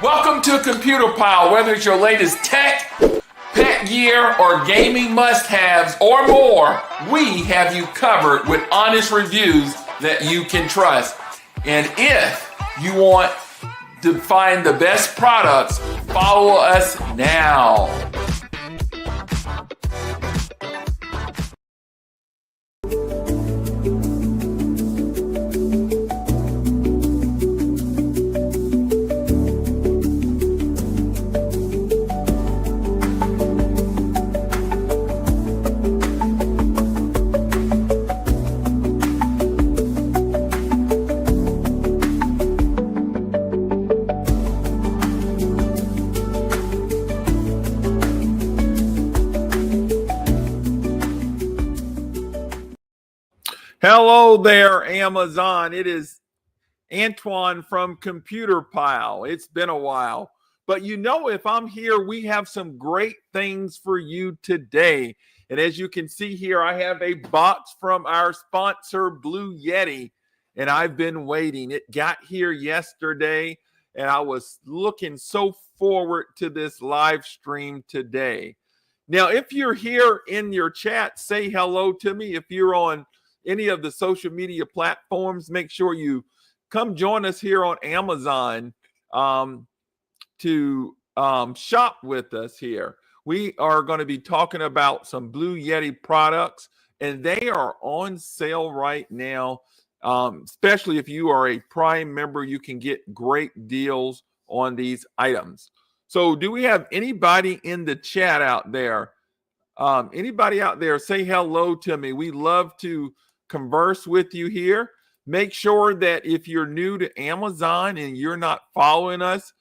Welcome to Computer Pile. Whether it's your latest tech, pet gear, or gaming must-haves, or more, we have you covered with honest reviews that you can trust. And if you want to find the best products, follow us now. Hello there, Amazon. It is Antoine from Computer Pile. It's been a while, but you know, if I'm here, we have some great things for you today. And as you can see here, I have a box from our sponsor, Bluetti, and I've been waiting. It got here yesterday, and I was looking so forward to this live stream today. Now, if you're here in your chat, say hello to me. If you're on any of the social media platforms, make sure you come join us here on Amazon to shop with us here. We are going to be talking about some Bluetti products, and they are on sale right now. Especially if you are a Prime member, you can get great deals on these items. So do we have anybody in the chat out there? Anybody out there, say hello to me. We love to converse with you here. Make sure that if you're new to Amazon and you're not following us,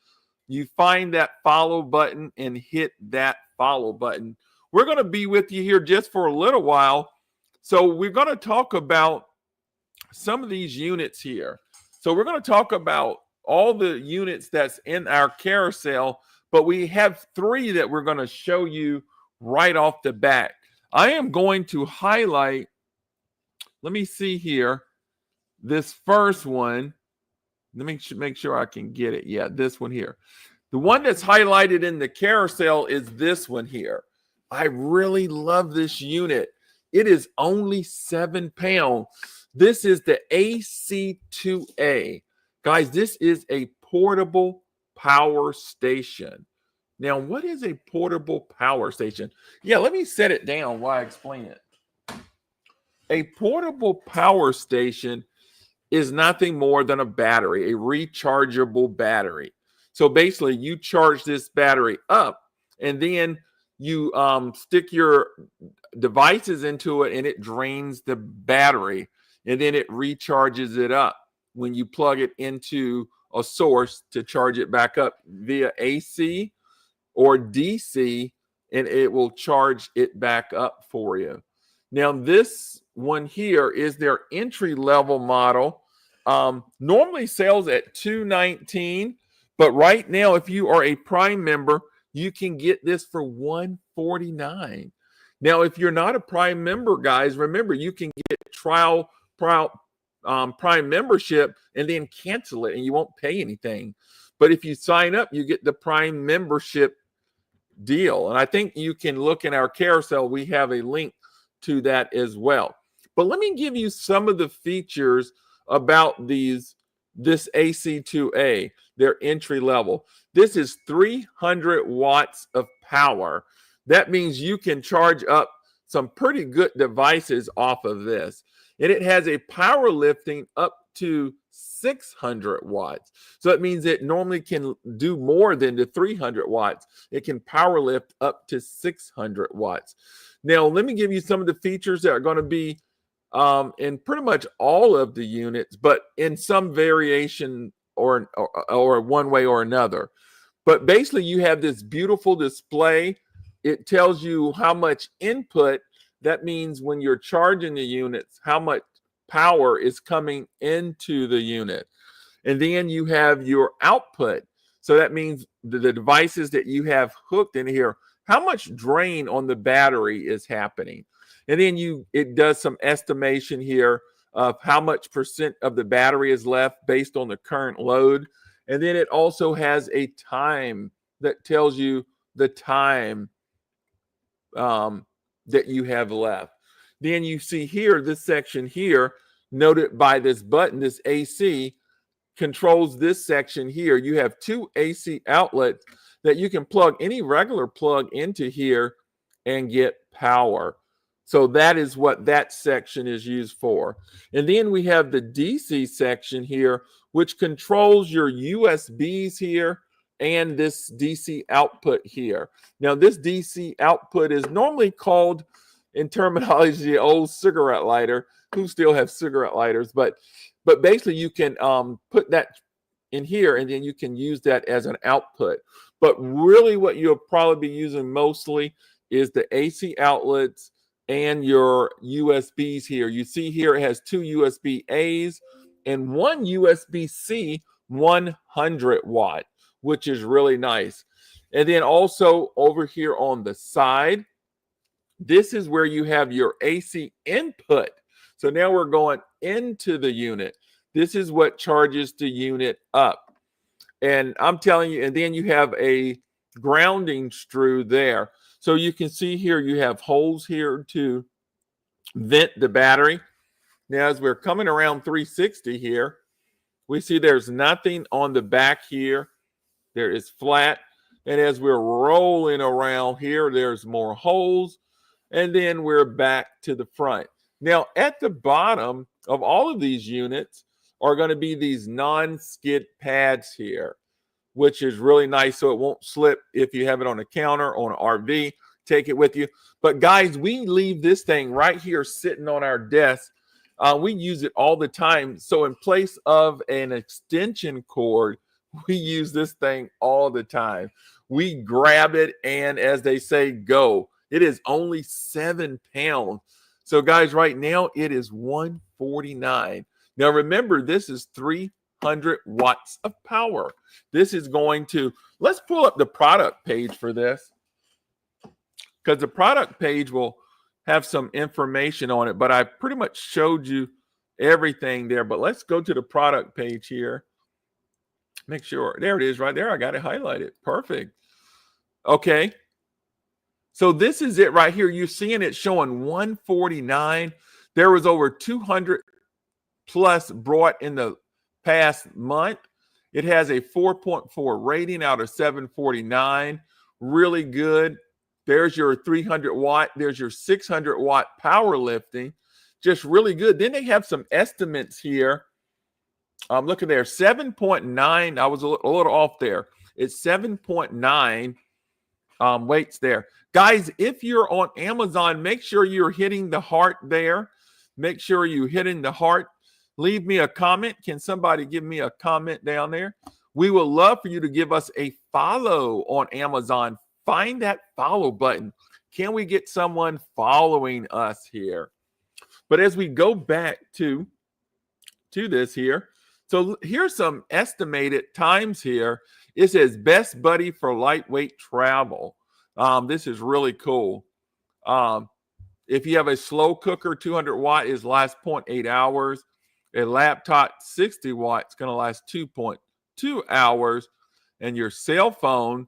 you find that follow button and hit that follow button. We're going to be with you here just for a little while. So we're going to talk about some of these units here. So we're going to talk about all the units that's in our carousel, but we have three that we're going to show you right off the bat. I am going to highlight, let me see here, this first one. Let me make sure I can get it. Yeah, this one here. The one that's highlighted in the carousel is this one here. I really love this unit. It is only 7 pounds. This is the AC2A. Guys, this is a portable power station. Now, what is a portable power station? Yeah, let me set it down while I explain it. A portable power station is nothing more than a battery, a rechargeable battery. So basically, you charge this battery up, and then you stick your devices into it, and it drains the battery, and then it recharges it up when you plug it into a source to charge it back up via AC or DC, and it will charge it back up for you. Now, this one here is their entry-level model. Normally sells at $219, but right now, if you are a Prime member, you can get this for $149. Now, if you're not a Prime member, guys, remember, you can get trial Prime membership and then cancel it, and you won't pay anything. But if you sign up, you get the Prime membership deal. And I think you can look in our carousel. We have a link to that as well. But let me give you some of the features about this AC2A, their entry level. This is 300 watts of power. That means you can charge up some pretty good devices off of this. and it has a power lifting up to 600 watts. So it means it normally can do more than the 300 watts. It can power lift up to 600 watts. Now, let me give you some of the features that are going to be in pretty much all of the units, but in some variation or one way or another. But basically, you have this beautiful display. It tells you how much input. That means when you're charging the units, how much power is coming into the unit. And then you have your output. So that means the devices that you have hooked in here, how much drain on the battery is happening. And then it does some estimation here of how much percent of the battery is left based on the current load. And then it also has a time that tells you the time that you have left. Then you see here, this section here, noted by this button, this AC, controls this section here. You have two AC outlets that you can plug any regular plug into here and get power. So that is what that section is used for. And then we have the DC section here, which controls your USBs here and this DC output here. Now, this DC output is normally called, in terminology, the old cigarette lighter. Who still have cigarette lighters? But basically, you can put that in here, and then you can use that as an output. But really, what you'll probably be using mostly is the AC outlets and your USBs here. You see here it has two USB A's and one USB C 100 watt, which is really nice. And then also over here on the side, this is where you have your AC input. So now we're going into the unit. This is what charges the unit up. And I'm telling you, and then you have a grounding screw there. So you can see here, you have holes here to vent the battery. Now, as we're coming around 360 here, we see there's nothing on the back here. There is flat. And as we're rolling around here, there's more holes. And then we're back to the front. Now, at the bottom of all of these units are going to be these non-skid pads here, which is really nice so it won't slip if you have it on a counter, on an RV. Take it with you. But guys, we leave this thing right here sitting on our desk. We use it all the time. So in place of an extension cord, we use this thing all the time. We grab it and, as they say, go. It is only 7 pounds. So guys, right now it is $149. Now remember, this is 300 watts of power. This is going to, let's pull up the product page for this, because the product page will have some information on it, but I pretty much showed you everything there. But let's go to the product page here. Make sure, there it is right there. I got it highlighted. Perfect. Okay. So this is it right here. You're seeing it showing 149. There was over 200 plus brought in the past month. It has a 4.4 rating out of 749. Really good. There's your 300 watt. There's your 600 watt power lifting. Just really good. Then they have some estimates here. Look at there, 7.9. I was a little off there. It's 7.9 weights there. Guys, if you're on Amazon, make sure you're hitting the heart there. Make sure you're hitting the heart. Leave me a comment. Can somebody give me a comment down there? We would love for you to give us a follow on Amazon. Find that follow button. Can we get someone following us here? But as we go back to this here, so here's some estimated times here. It says best buddy for lightweight travel. This is really cool. If you have a slow cooker, 200 watt is last 0.8 hours. A laptop, 60 watt, is going to last 2.2 hours. And your cell phone,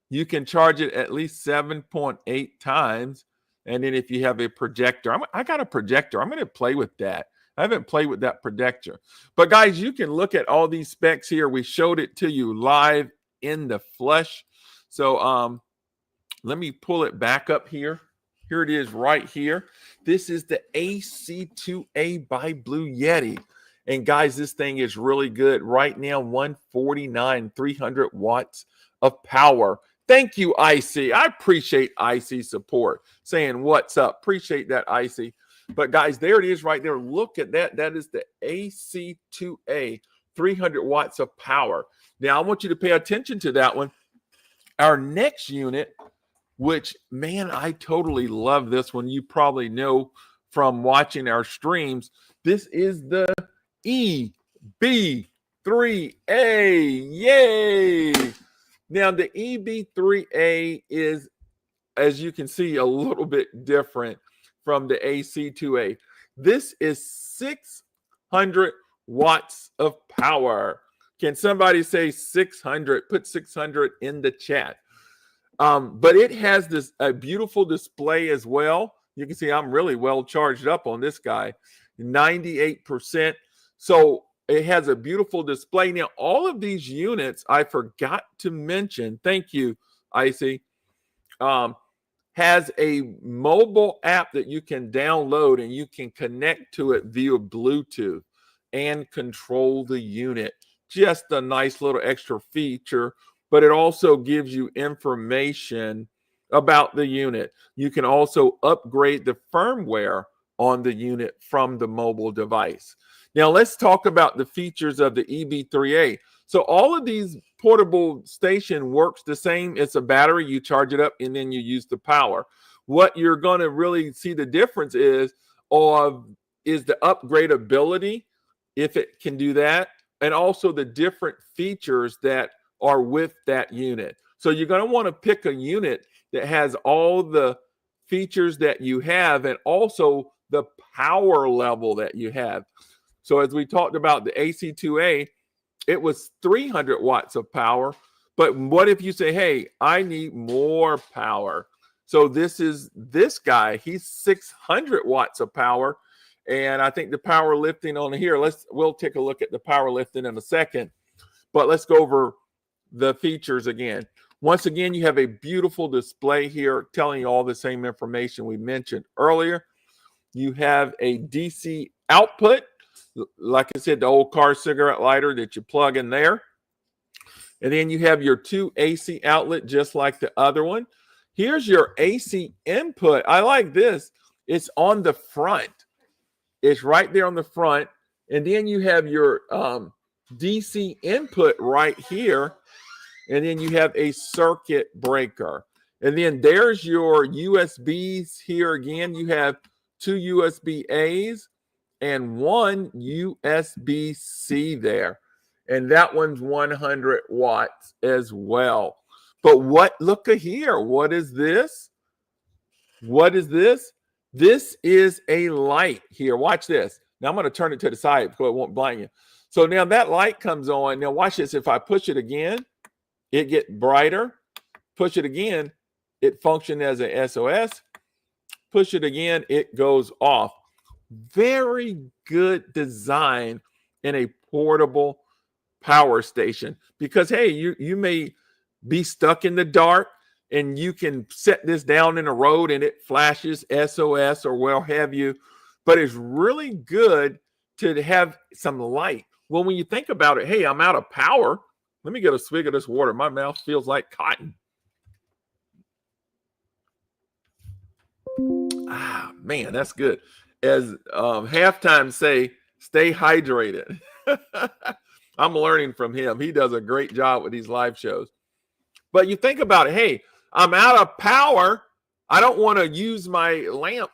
you can charge it at least 7.8 times. And then if you have a projector, I got a projector. I'm going to play with that. I haven't played with that projector. But guys, you can look at all these specs here. We showed it to you live in the flesh. So let me pull it back up here. Here it is right here. This is the AC2A by Blue Yeti. And guys, this thing is really good. Right now, 149, 300 watts of power. Thank you, Icy. I appreciate Icy support. Saying what's up. Appreciate that, Icy. But guys, there it is right there. Look at that. That is the AC2A, 300 watts of power. Now, I want you to pay attention to that one. Our next unit, which, man, I totally love this one. You probably know from watching our streams. This is the EB3A. Yay! Now, the EB3A is, as you can see, a little bit different from the AC2A. This is 600 watts of power. Can somebody say 600? Put 600 in the chat. But it has a beautiful display as well. You can see I'm really well charged up on this guy, 98%. So it has a beautiful display. Now, all of these units, I forgot to mention, thank you, Icy, has a mobile app that you can download and you can connect to it via Bluetooth and control the unit. Just a nice little extra feature, but it also gives you information about the unit. You can also upgrade the firmware on the unit from the mobile device. Now, let's talk about the features of the EB3A. So all of these portable station works the same. It's a battery. You charge it up, and then you use the power. What you're going to really see the difference is the upgradability, if it can do that, and also the different features that are with that unit. So you're going to want to pick a unit that has all the features that you have and also the power level that you have. So as we talked about the AC2A, it was 300 watts of power. But what if you say, hey, I need more power? So this is this guy. He's 600 watts of power. And I think the power lifting on here, we'll take a look at the power lifting in a second. But let's go over the features again. Once again, you have a beautiful display here telling you all the same information we mentioned earlier. You have a DC output, like I said, the old car cigarette lighter that you plug in there. And then you have your 2 AC outlet, just like the other one. Here's your AC input. I like this. It's on the front. It's right there on the front. And then you have your DC input right here. And then you have a circuit breaker. And then there's your USBs here again. You have 2 USB-As and 1 USB-C there. And that one's 100 watts as well. But look at here. What is this? What is this? This is a light here. Watch this. Now I'm going to turn it to the side so it won't blind you. So now that light comes on. Now watch this. If I push it again, it gets brighter. Push it again, it functions as an SOS. Push it again, it goes off. Very good design in a portable power station because, hey, you may be stuck in the dark and you can set this down in the road and it flashes SOS or what have you. But it's really good to have some light. Well, when you think about it, hey, I'm out of power. Let me get a swig of this water. My mouth feels like cotton. Ah, man, that's good. As halftime say, stay hydrated. I'm learning from him. He does a great job with these live shows. But you think about it. Hey, I'm out of power. I don't want to use my lamp,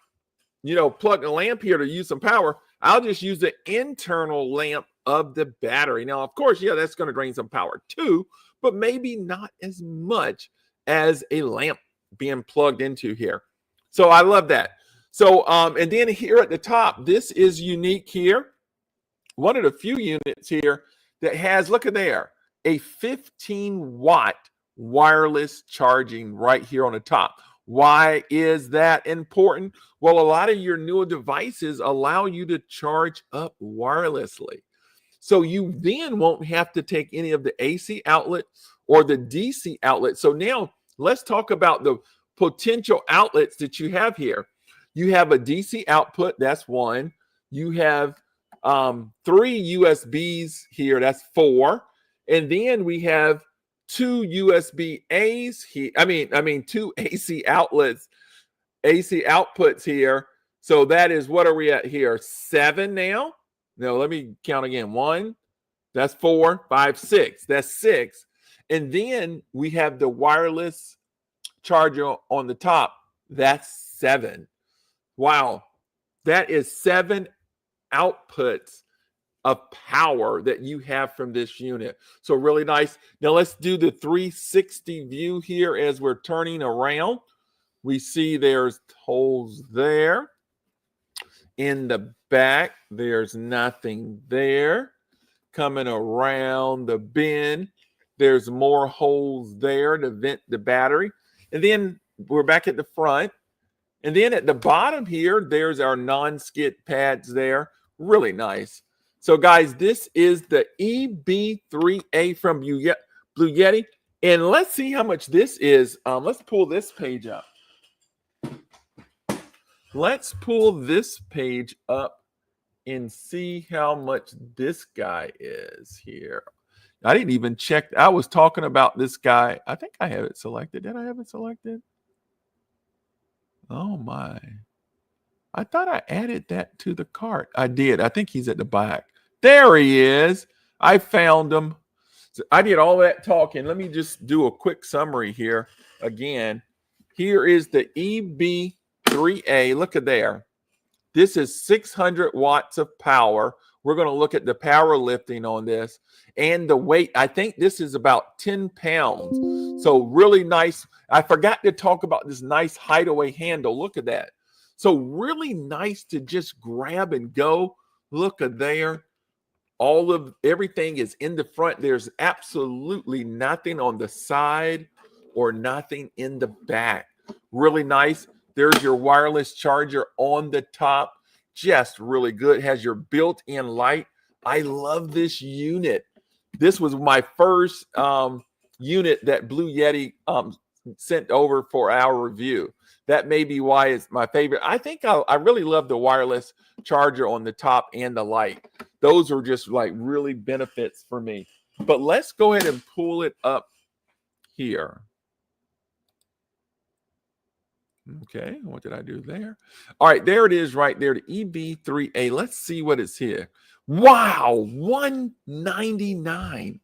plug a lamp here to use some power. I'll just use the internal lamp of the battery. Now, of course, yeah, that's going to drain some power too, but maybe not as much as a lamp being plugged into here. So I love that. So, and then here at the top, this is unique here. One of the few units here that has, look at there, a 15-watt wireless charging right here on the top. Why is that important? Well, a lot of your newer devices allow you to charge up wirelessly. So you then won't have to take any of the AC outlet or the DC outlet. So now let's talk about the potential outlets that you have here. You have a DC output. That's one. You have 3 USBs here. That's 4. And then we have 2 USB A's here. I mean 2 AC outlets, AC outputs here. So that is, what are we at here? 7 now. No, let me count again. 1, that's 4, 5, 6. That's 6. And then we have the wireless charger on the top. That's 7. Wow. That is 7 outputs of power that you have from this unit. So really nice. Now let's do the 360 view here as we're turning around. We see there's holes there. In the back, there's nothing there. Coming around the bend, there's more holes there to vent the battery. And then we're back at the front. And then at the bottom here, there's our non-skid pads there. Really nice. So guys, this is the EB3A from Blue Yeti. And let's see how much this is. Let's pull this page up. Let's pull this page up and see how much this guy is here. I didn't even check. I was talking about this guy. I think I have it selected. Did I have it selected? Oh my. I thought I added that to the cart. I did. I think he's at the back. There he is. I found him. So I did all that talking. Let me just do a quick summary here again. Here is the EB3A. Look at there. This is 600 watts of power. We're going to look at the power lifting on this and the weight. I think this is about 10 pounds. So really nice. I forgot to talk about this nice hideaway handle. Look at that. So really nice to just grab and go. Look at there. All of everything is in the front. There's absolutely nothing on the side or nothing in the back. Really nice. There's your wireless charger on the top. Just really good. Has your built-in light. I love this unit. This was my first unit that Blue Yeti sent over for our review. That may be why it's my favorite. I think I really love the wireless charger on the top and the light. Those are just like really benefits for me. But let's go ahead and pull it up here. Okay, what did I do there? All right, there it is right there, the EB3A. Let's see what it's here. Wow, $199.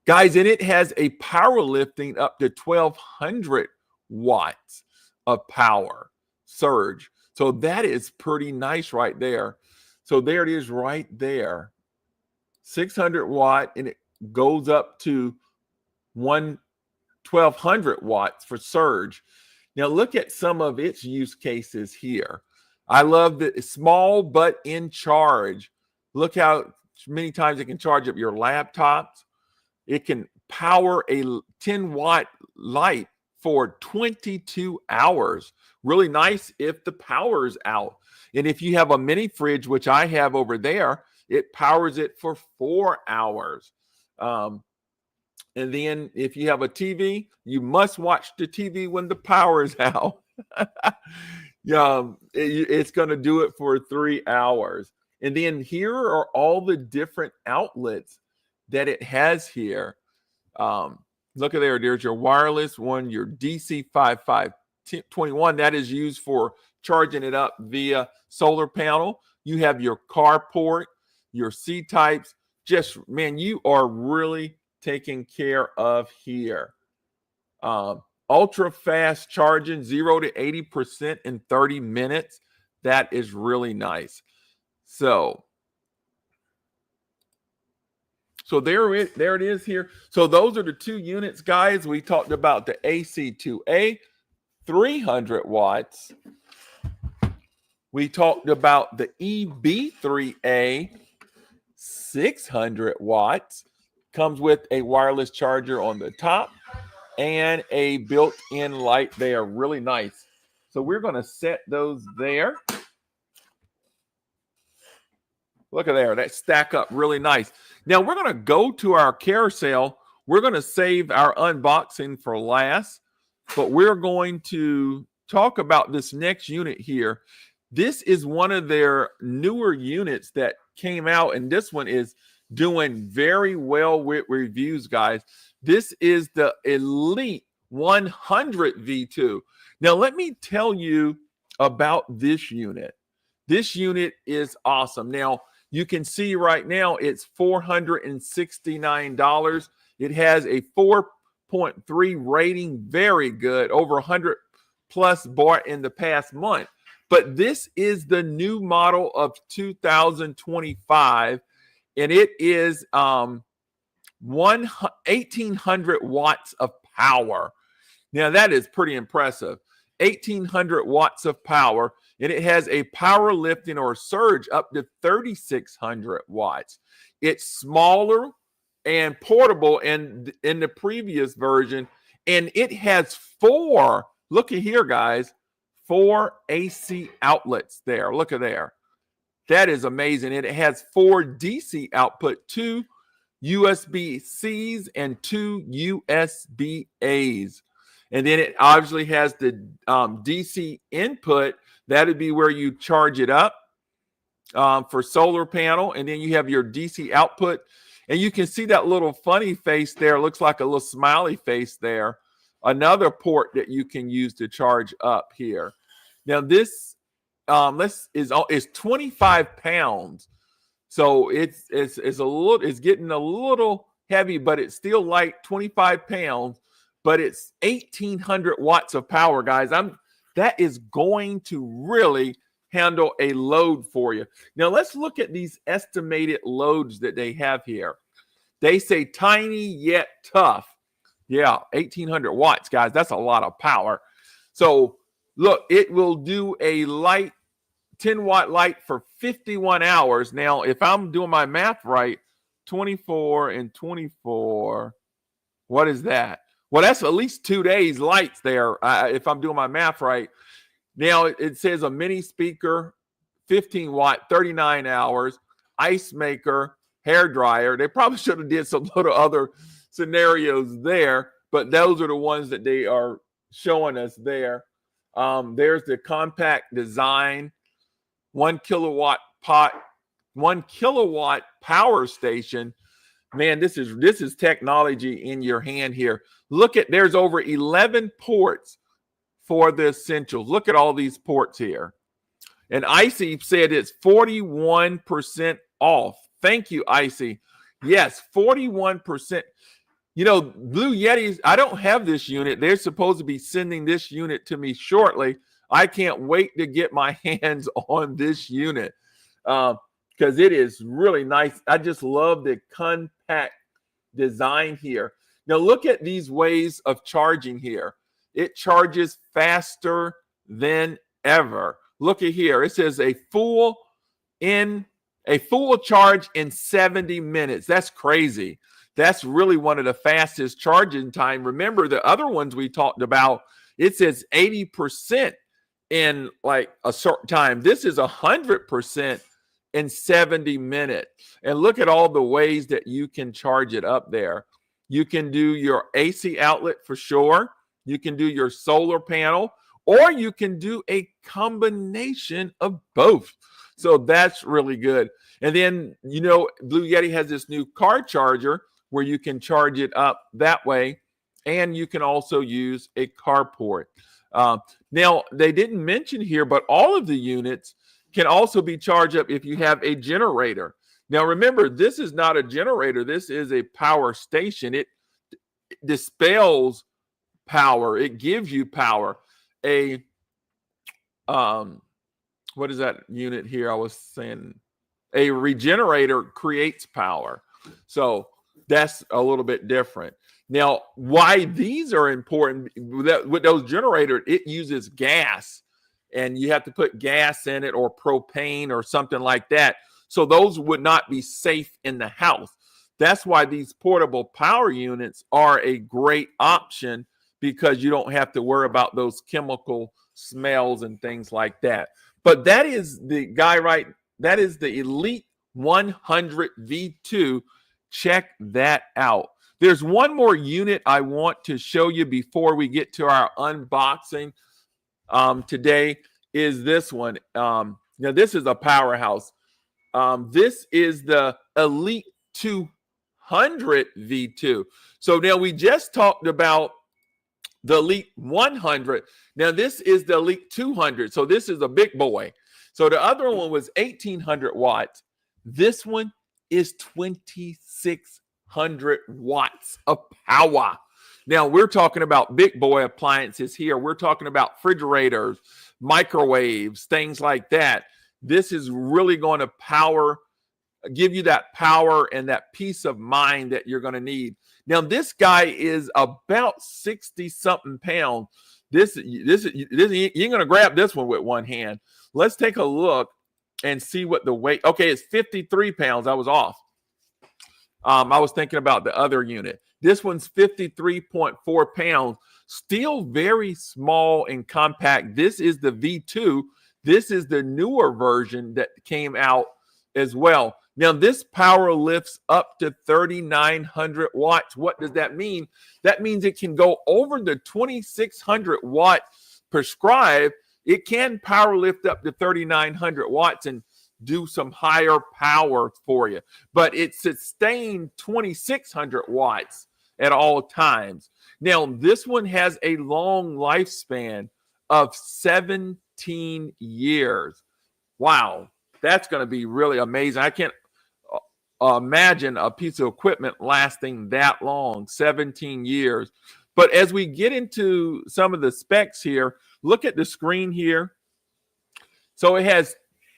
Guys, and it has a power lifting up to 1,200 watts of power surge. So that is pretty nice right there. So there it is right there. 600 watt, and it goes up to 1,200 watts for surge. Now look at some of its use cases here. I love that it's small but in charge. Look how many times it can charge up your laptops. It can power a 10-watt light for 22 hours. Really nice if the power is out. And if you have a mini fridge, which I have over there, it powers it for 4 hours. And then if you have a TV, you must watch the TV when the power is out. It's going to do it for 3 hours. And then here are all the different outlets that it has here. Look at there. There's your wireless one, your DC 5521. That is used for charging it up via solar panel. You have your car port, your C types. Just, man, you are really taken care of here. Ultra fast charging, 0 to 80% in 30 minutes. That is really nice. So there it is here. So those are the 2 units, guys. We talked about the AC2A, 300 watts. We talked about the EB3A, 600 watts. Comes with a wireless charger on the top and a built-in light. They are really nice. So we're going to set those there. Look at there. That stack up really nice. Now we're going to go to our carousel. We're going to save our unboxing for last, but we're going to talk about this next unit here. This is one of their newer units that came out, and this one is doing very well with reviews, guys. This is the Elite 100 V2. Now, let me tell you about this unit. This unit is awesome. Now, you can see right now it's $469. It has a 4.3 rating, very good, over 100 plus bought in the past month. But this is the new model of 2025, and it is 1,800 watts of power. Now, that is pretty impressive. 1,800 watts of power, and it has a power lifting or surge up to 3,600 watts. It's smaller and portable in the previous version, and it has 4, look at here, guys, 4 AC outlets there. Look at there. That is amazing. And it has 4 DC output, 2 USB-Cs and 2 USB-As. And then it obviously has the DC input. That would be where you charge it up for solar panel. And then you have your DC output. And you can see that little funny face there. It looks like a little smiley face there. Another port that you can use to charge up here. Now this is 25 pounds. So it's getting a little heavy, but it's still light, 25 pounds. But it's 1,800 watts of power, guys. That is going to really handle a load for you. Now let's look at these estimated loads that they have here. They say tiny yet tough. Yeah, 1,800 watts, guys. That's a lot of power. So look, it will do a light 10-watt light for 51 hours. Now, if I'm doing my math right, 24 and 24, what is that? Well, that's at least 2 days lights there, if I'm doing my math right. Now, it says a mini speaker, 15-watt, 39 hours, ice maker, hair dryer. They probably should have did some little other scenarios there, but those are the ones that they are showing us there. There's the compact design, 1 kilowatt pot, 1 kilowatt power station. Man, this is technology in your hand here. Look at, there's over 11 ports for the essentials. Look at all these ports here. And Icy said it's 41% off. Thank you, Icy. Yes, 41%. You know, Blue Yetis, I don't have this unit. They're supposed to be sending this unit to me shortly. I can't wait to get my hands on this unit because it is really nice. I just love the compact design here. Now, look at these ways of charging here. It charges faster than ever. Look at here. It says a full charge in 70 minutes. That's crazy. That's really one of the fastest charging time. Remember the other ones we talked about, it says 80% in like a certain time. This is 100% in 70 minutes. And look at all the ways that you can charge it up there. You can do your AC outlet for sure. You can do your solar panel, or you can do a combination of both. So that's really good. And then, you know, Blue Yeti has this new car charger where you can charge it up that way. And you can also use a carport. Now, they didn't mention here, but all of the units can also be charged up if you have a generator. Now, remember, this is not a generator. This is a power station. It dispels power. It gives you power. What is that unit here? I was saying a regenerator creates power. So that's a little bit different. Now, why these are important, with those generators, it uses gas, and you have to put gas in it or propane or something like that. So those would not be safe in the house. That's why these portable power units are a great option, because you don't have to worry about those chemical smells and things like that. But that is the guy, right? That is the Elite 100 V2. Check that out. There's one more unit I want to show you before we get to our unboxing. today is this one. Now, this is a powerhouse. This is the Elite 200 V2. So now we just talked about the Elite 100. Now this is the Elite 200. So this is a big boy. So the other one was 1800 watts. This one is 2600 watts of power. Now we're talking about big boy appliances here. We're talking about refrigerators, microwaves, things like that. This is really going to give you that power and that peace of mind that you're going to need. Now, this guy is about 60 something pounds. You're going to grab this one with one hand. Let's take a look and see what the weight. Okay, it's 53 pounds. I was off. I was thinking about the other unit. This one's 53.4 pounds. Still very small and compact. This is the V2. This is the newer version that came out as well. Now, this power lifts up to 3,900 watts. What does that mean? That means it can go over the 2,600 watt prescribed. It can power lift up to 3,900 watts and do some higher power for you. But it sustained 2,600 watts at all times. Now, this one has a long lifespan of 17 years. Wow, that's going to be really amazing. I can't imagine a piece of equipment lasting that long, 17 years. But as we get into some of the specs here, look at the screen here. So it has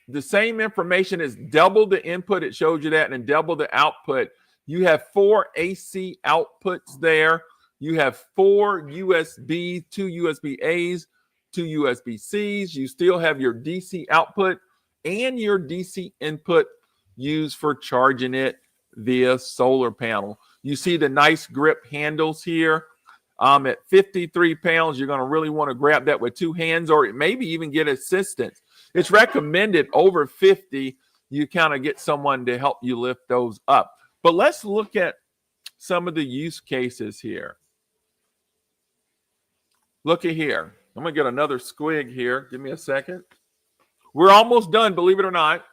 the same information as double the input. It shows you that, and double the output. You have 4 AC outputs there. You have 4 USB, 2 USB A's, 2 USB C's. You still have your DC output and your DC input used for charging it via solar panel. You see the nice grip handles here. At 53 pounds, you're going to really want to grab that with 2 hands, or maybe even get assistance. It's recommended over 50, you kind of get someone to help you lift those up. But let's look at some of the use cases here. Look at here. I'm going to get another squig here. Give me a second. We're almost done, believe it or not.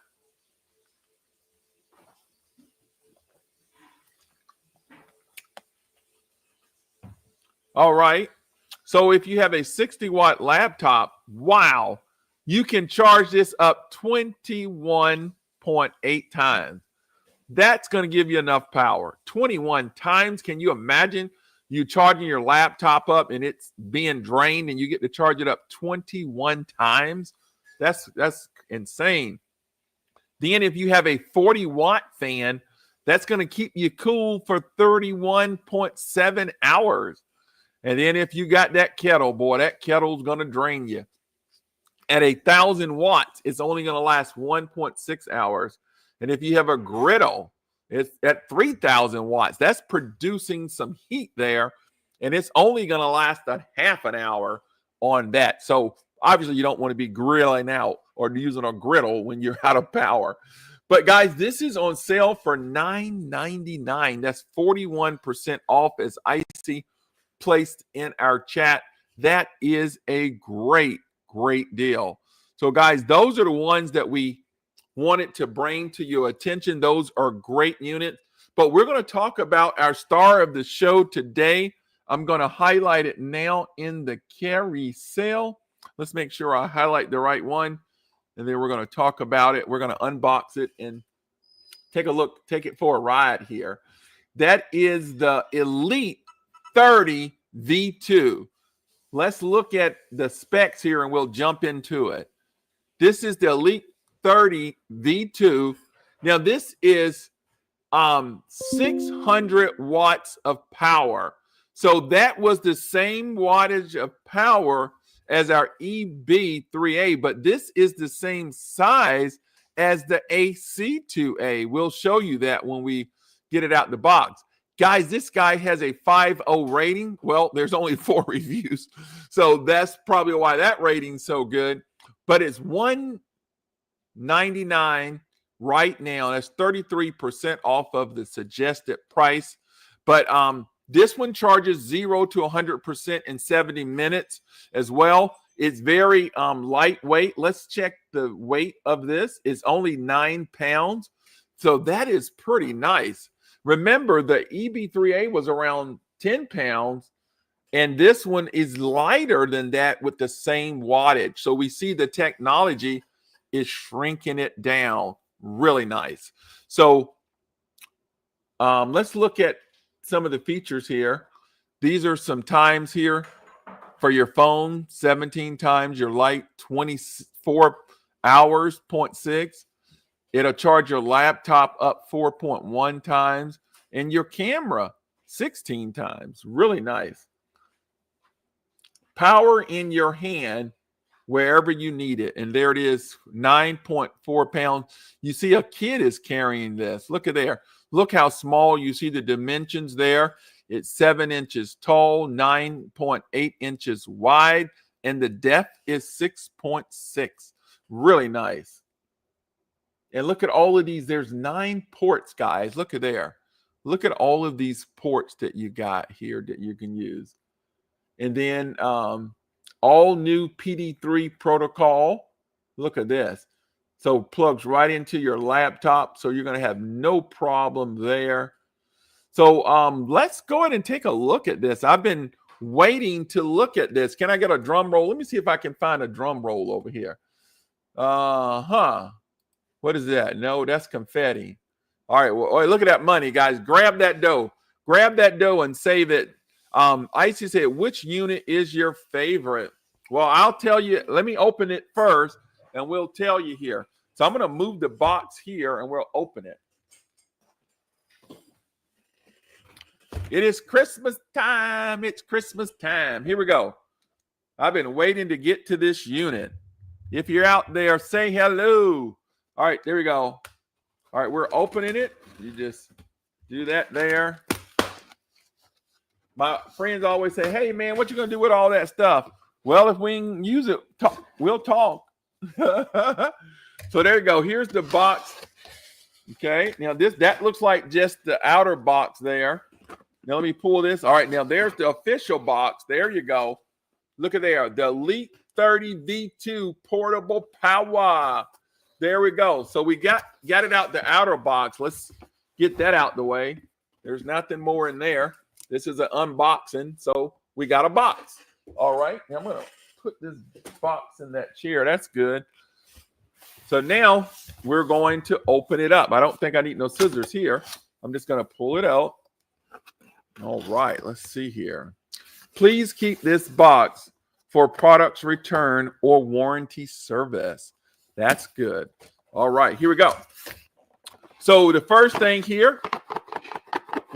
All right. So if you have a 60-watt laptop, wow, you can charge this up 21.8 times. That's going to give you enough power. 21 times. Can you imagine you charging your laptop up and it's being drained and you get to charge it up 21 times? That's insane. Then if you have a 40-watt fan, that's going to keep you cool for 31.7 hours. And then if you got that kettle, boy, that kettle's going to drain you. At 1,000 watts, it's only going to last 1.6 hours. And if you have a griddle, it's at 3,000 watts. That's producing some heat there. And it's only going to last a half an hour on that. So obviously you don't want to be grilling out or using a griddle when you're out of power. But guys, this is on sale for $9.99. That's 41% off, as Icy placed in our chat. That is a great deal. So guys, those are the ones that we wanted to bring to your attention. Those are great units. But we're going to talk about our star of the show today. I'm going to highlight it now in the carry sale. Let's make sure I highlight the right one. And then we're going to talk about it. We're going to unbox it and take a look, take it for a ride here. That is the Elite 30 V2. Let's look at the specs here and we'll jump into it. This is the Elite 30 V2. Now this is 600 watts of power. So that was the same wattage of power as our EB3A, but this is the same size as the AC2A. We'll show you that when we get it out the box. Guys, this guy has a 5.0 rating. Well, there's only 4 reviews, so that's probably why that rating's so good. But it's $199 right now. That's 33% off of the suggested price. But this one charges 0 to 100% in 70 minutes as well. It's very lightweight. Let's check the weight of this. It's only 9 pounds. So that is pretty nice. Remember, the EB3A was around 10 pounds, and this one is lighter than that with the same wattage. So we see the technology is shrinking it down. Really nice. So let's look at some of the features here. These are some times here for your phone, 17 times, your light, 24 hours, 0.6. It'll charge your laptop up 4.1 times and your camera 16 times. Really nice. Power in your hand wherever you need it. And there it is, 9.4 pounds. You see a kid is carrying this. Look at there. Look how small. You see the dimensions there. It's 7 inches tall, 9.8 inches wide, and the depth is 6.6. Really nice. And look at all of these. There's 9 ports, guys. Look at there. Look at all of these ports that you got here that you can use. And then all new PD3 protocol. Look at this. So plugs right into your laptop. So you're going to have no problem there. So let's go ahead and take a look at this. I've been waiting to look at this. Can I get a drum roll? Let me see if I can find a drum roll over here. What is that? No, that's confetti. All right. Well, look at that money, guys. Grab that dough. Grab that dough and save it. Icy said, which unit is your favorite? Well, I'll tell you. Let me open it first, and we'll tell you here. So I'm going to move the box here, and we'll open it. It is Christmas time. It's Christmas time. Here we go. I've been waiting to get to this unit. If you're out there, say hello. All right, there we go. All right, we're opening it. You just do that there. My friends always say, hey, man, what you going to do with all that stuff? Well, if we can use it, we'll talk. So there you go. Here's the box. Okay, now that looks like just the outer box there. Now let me pull this. All right, now there's the official box. There you go. Look at there. The Elite 30 V2 portable power. There we go. So we got it out the outer box. Let's get that out the way. There's nothing more in there. This is an unboxing. So we got a box. All right. Now I'm going to put this box in that chair. That's good. So now we're going to open it up. I don't think I need no scissors here. I'm just going to pull it out. All right, let's see here. Please keep this box for products return or warranty service. That's good. All right, here we go. So the first thing here,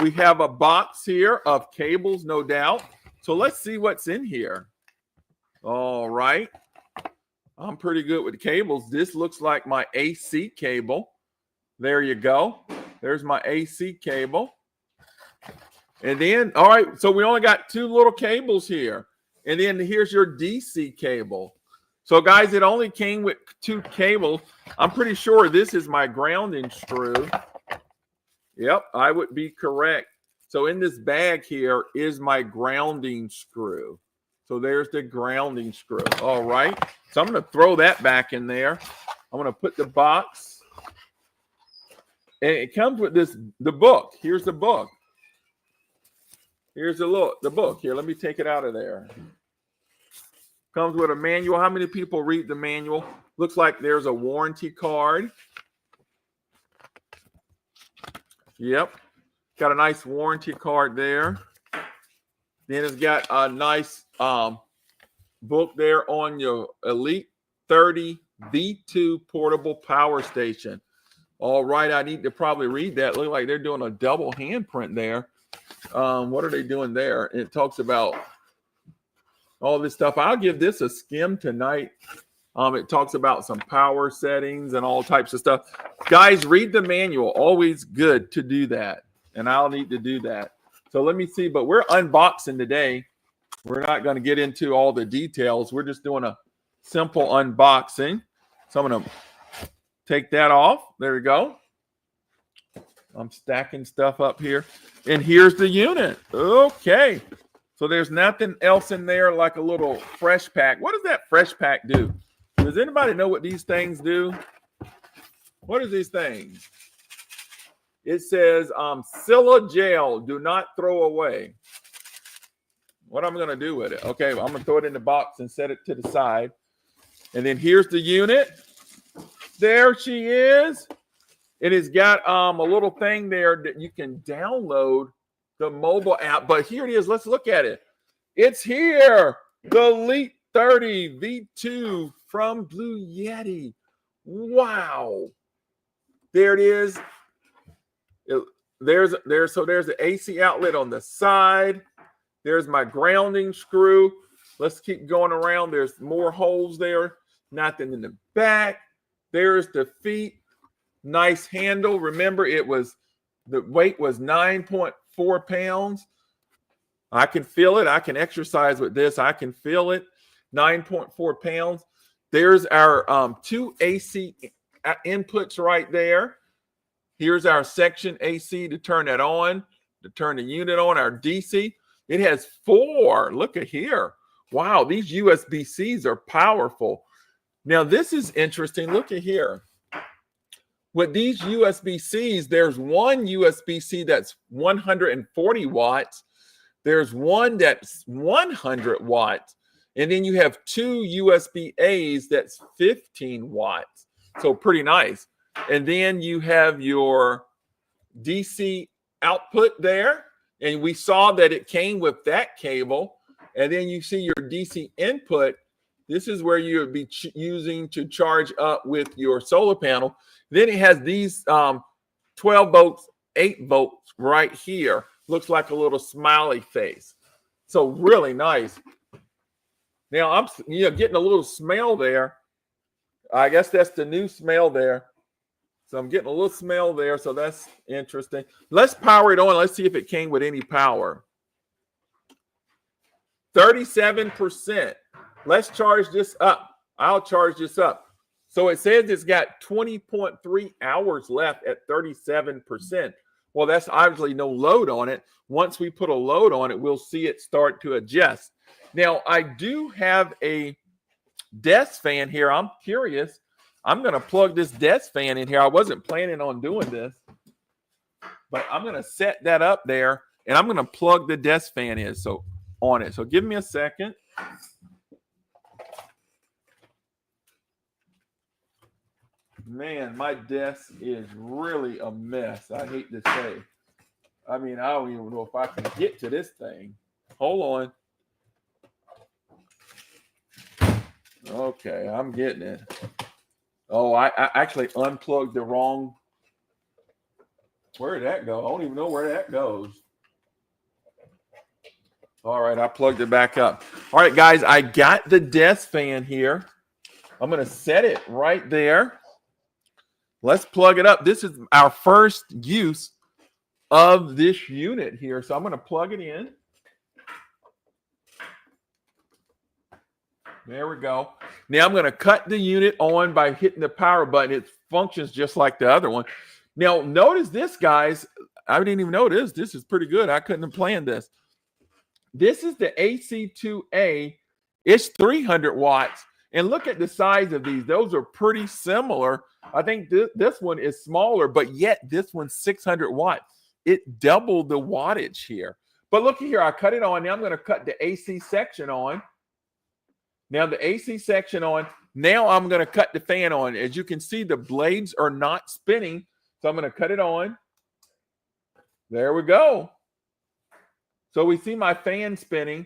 we have a box here of cables, no doubt. So let's see what's in here. All right. I'm pretty good with the cables. This looks like my AC cable. There you go. There's my AC cable. And then, all right, so we only got 2 little cables here. And then here's your DC cable. So, guys, it only came with 2 cables. I'm pretty sure this is my grounding screw. Yep, I would be correct. So in this bag here is my grounding screw. So there's the grounding screw. All right. So I'm going to throw that back in there. I'm going to put the box. And it comes with the book. Here's the book. Here's the book. Here, let me take it out of there. Comes with a manual. How many people read the manual? Looks like there's a warranty card. Yep. Got a nice warranty card there. Then it's got a nice book there on your Elite 30 V2 portable power station. All right, I need to probably read that. Look like they're doing a double handprint there. What are they doing there? It talks about all this stuff. I'll give this a skim tonight. It talks about some power settings and all types of stuff. Guys, read the manual. Always good to do that. And I'll need to do that. So let me see. But we're unboxing today. We're not going to get into all the details. We're just doing a simple unboxing. So I'm going to take that off. There we go. I'm stacking stuff up here. And here's the unit. Okay. So there's nothing else in there like a little fresh pack. What does that fresh pack do? Does anybody know what these things do? What are these things? It says Scylla gel, do not throw away. What I'm going to do with it? Okay, well, I'm going to throw it in the box and set it to the side. And then here's the unit. There she is. It has got a little thing there that you can download the mobile app. But here it is. Let's look at it. It's here. The Elite 30 V2 from Blue Yeti. Wow. There it is. There's the AC outlet on the side. There's my grounding screw. Let's keep going around. There's more holes there. Nothing in the back. There's the feet. Nice handle. Remember, the weight was 9.4 pounds. I can feel it. I can exercise with this. I can feel it. 9.4 pounds. There's our 2 AC inputs right there. Here's our section AC to turn that on, to turn the unit on, our DC. It has 4. Look at here. Wow, these USB-Cs are powerful. Now, this is interesting. Look at here. With these USB-Cs, there's one USB-C that's 140 watts. There's one that's 100 watts. And then you have 2 USB-As that's 15 watts. So pretty nice. And then you have your DC output there. And we saw that it came with that cable. And then you see your DC input. This is where you would be using to charge up with your solar panel. Then it has these 12 volts, 8 volts right here. Looks like a little smiley face. So really nice. Now I'm getting a little smell there. I guess that's the new smell there. So I'm getting a little smell there. So that's interesting. Let's power it on. Let's see if it came with any power. 37%. Let's charge this up. I'll charge this up. So it says it's got 20.3 hours left at 37%. Well, that's obviously no load on it. Once we put a load on it, we'll see it start to adjust. Now, I do have a desk fan here. I'm curious. I'm going to plug this desk fan in here. I wasn't planning on doing this, but I'm going to set that up there, and I'm going to plug the desk fan in on it. So give me a second. Man, my desk is really a mess. I hate to say. I mean, I don't even know if I can get to this thing. Hold on. Okay, I'm getting it. Oh, I actually unplugged the wrong. Where did that go? I don't even know where that goes. All right, I plugged it back up. All right, guys, I got the desk fan here. I'm going to set it right there. Let's plug it up. This is our first use of this unit here. So I'm going to plug it in. There we go. Now I'm going to cut the unit on by hitting the power button. It functions just like the other one. Now, notice this, guys. I didn't even know this. This is pretty good. I couldn't have planned this. This is the AC2A. It's 300 watts. And look at the size of these. Those are pretty similar. I think this one is smaller, but yet this one's 600 watts. It doubled the wattage here. But look here. I cut it on. Now I'm going to cut the AC section on. Now the AC section on. Now I'm going to cut the fan on. As you can see, the blades are not spinning. So I'm going to cut it on. There we go. So we see my fan spinning.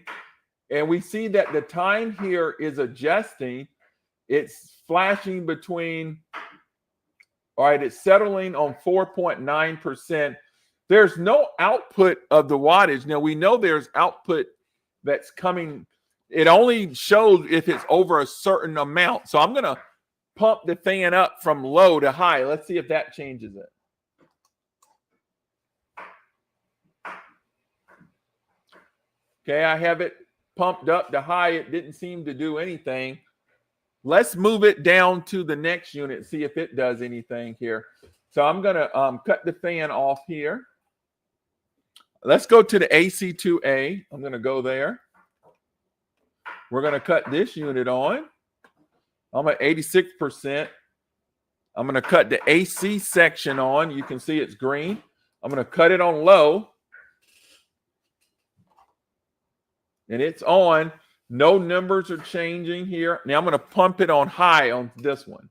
And we see that the time here is adjusting. It's flashing between, all right, it's settling on 4.9%. There's no output of the wattage. Now, we know there's output that's coming. It only shows if it's over a certain amount. So I'm going to pump the fan up from low to high. Let's see if that changes it. Okay, I have it pumped up to high. It didn't seem to do anything. Let's move it down to the next unit, see if it does anything here. So I'm going to cut the fan off here. Let's go to the AC2A. I'm going to go there. We're going to cut this unit on. I'm at 86%. I'm going to cut the AC section on. You can see it's green. I'm going to cut it on low. And it's on. No numbers are changing here. Now I'm going to pump it on high on this one.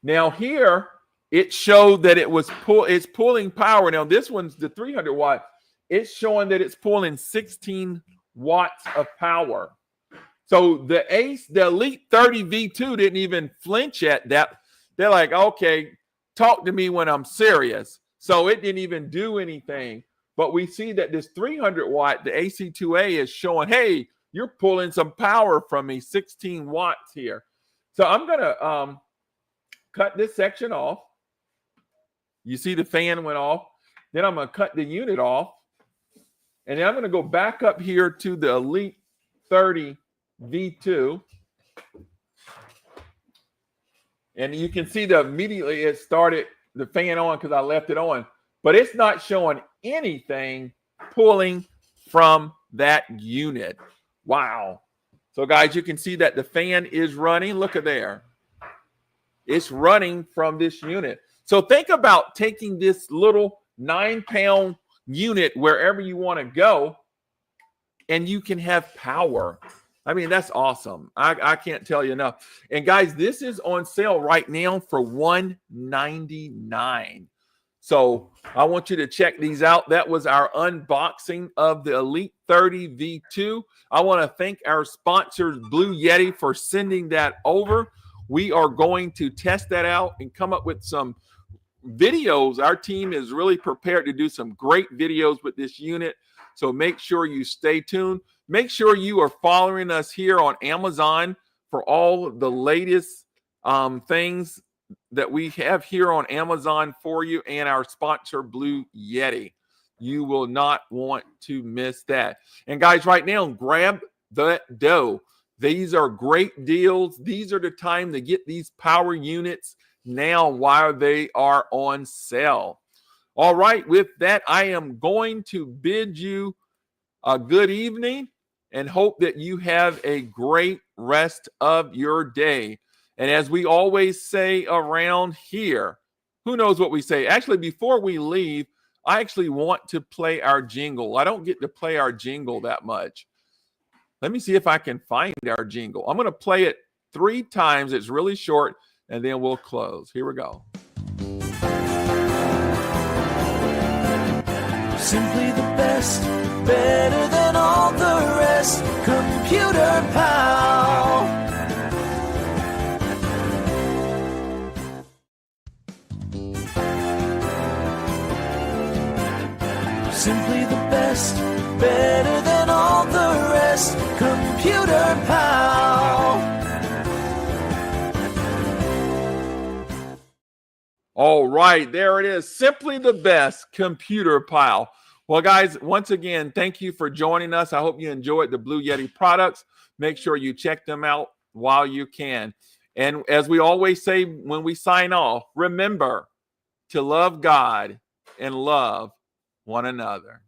Now here, it showed that it's pulling power. Now this one's the 300 watt. It's showing that it's pulling 16 watts of power. So the Elite 30 V2 didn't even flinch at that. They're like, okay, talk to me when I'm serious. So it didn't even do anything. But we see that this 300 watt, the AC2A, is showing, hey, you're pulling some power from me, 16 watts here. So I'm going to cut this section off. You see the fan went off. Then I'm going to cut the unit off. And then I'm going to go back up here to the Elite 30 V2. And you can see that immediately it started the fan on because I left it on. But it's not showing anything pulling from that unit. Wow. So, guys, you can see that the fan is running. Look at there. It's running from this unit. So think about taking this little 9-pound unit wherever you want to go, and you can have power. I mean, that's awesome. I can't tell you enough. And guys, this is on sale right now for $199. So I want you to check these out. That was our unboxing of the Elite 30 V2. I want to thank our sponsors, Blue Yeti, for sending that over. We are going to test that out and come up with some videos. Our team is really prepared to do some great videos with this unit. So make sure you stay tuned. Make sure you are following us here on Amazon for all the latest things that we have here on Amazon for you, and our sponsor, Blue Yeti. You will not want to miss that. And guys, right now, grab that dough. These are great deals. These are the time to get these power units now while they are on sale. All right, with that, I am going to bid you a good evening and hope that you have a great rest of your day. And as we always say around here, who knows what we say? Actually, before we leave, I actually want to play our jingle. I don't get to play our jingle that much. Let me see if I can find our jingle. I'm going to play it 3 times. It's really short, and then we'll close. Here we go. Simply the best, better than all the rest. Computer Pal. Simply the best, better than all the rest. Computer Pal. All right, there it is. Simply the best, Computer Pal. Well, guys, once again, thank you for joining us. I hope you enjoyed the Blue Yeti products. Make sure you check them out while you can. And as we always say when we sign off, remember to love God and love one another.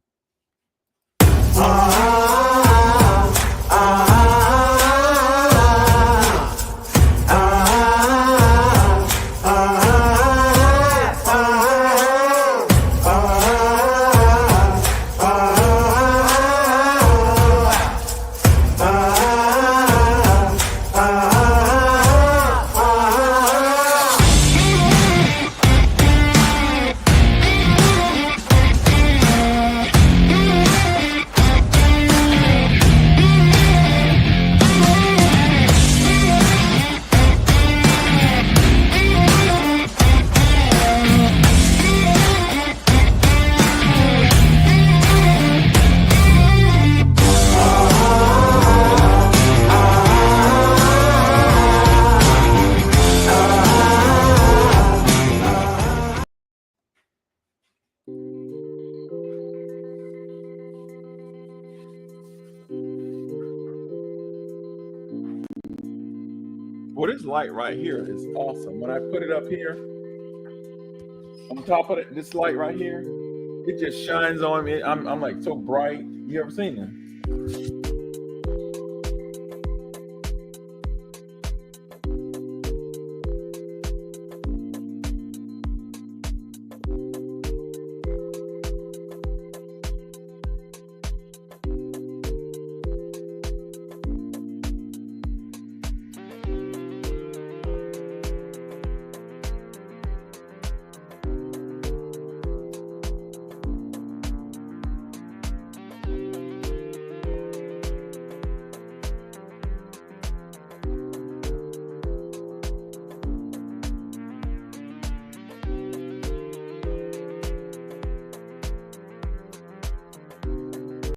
Well, this light right here is awesome. When I put it up here, on top of it, this light right here, it just shines on me. I'm like so bright. You ever seen them?